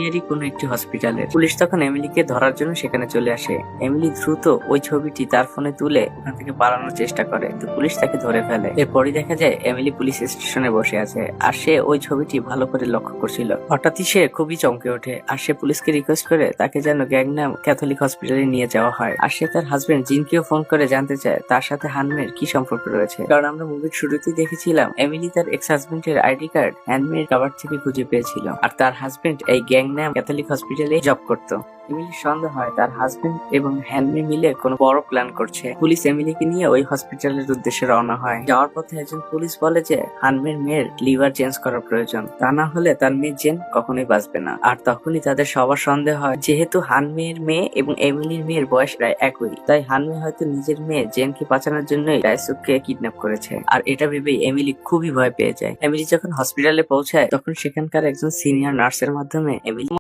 এরই কোনো একটি হসপিটালের। পুলিশ তখন এমিলিকে ধরার জন্য সেখানে চলে আসে। এমিলি দ্রুত ওই ছবিটি তার ফোনে তুলে ওখান থেকে পালানোর চেষ্টা করে, তো পুলিশ তাকে ধরে ফেলে। এরপরই দেখা যায় এমিলি পুলিশ স্টেশনে বসে আছে, আর সে ওই ছবিটি ভালো করে লক্ষ্য করছিল। হঠাৎই সে খুবই চমকে ওঠে, আর সে পুলিশকে রিকোয়েস্ট করে তাকে যেন গ্যাংনাম ক্যাথলিক হসপিটালে নিয়ে যাওয়া হয়। আর সে তার হাজবেন্ড জিনকেও ফোন করে জানতে চায় তার সাথে হানমের কি সম্পর্ক রয়েছে, কারণ আমরা মুভির শুরুতেই দেখেছিলাম এমিলি তার এক্স হাজবেন্ডের আইডি কার্ড হ্যানমের কাভার থেকে খুঁজে পেয়েছিল, আর তার হাজবেন্ড এই গ্যাংনাম ক্যাথলিক হসপিটালে জব করতো। এমিলির সন্দেহ হয় তার হাজবেন্ড এবং হ্যানমে মিলে কোনো বড় প্ল্যান করছে। পুলিশ এমিলিকে নিয়ে ওই হসপিটালের উদ্দেশ্যে রওনা হয়। যাওয়ার পথে একজন পুলিশ বলে যে হানমের মেয়ের লিভার চেঞ্জ করার প্রয়োজন, তা না হলে তার মেয়ে জেন কখনোই বাঁচবে না। আর তখনই তাদের সবার সন্দেহ হয়, যেহেতু হানমের মেয়ে এবং এমিলির মেয়ের বয়স প্রায় একই, তাই হানমে হয়তো নিজের মেয়ে জেনকে বাঁচানোর জন্যই ডাইসুককে কিডন্যাপ করেছে। আর এটা ভেবেই এমিলি খুবই ভয় পেয়ে যায়। এমিলি যখন হসপিটালে পৌঁছায় তখন সেখানকার একজন সিনিয়র নার্সের মাধ্যমে এমিলি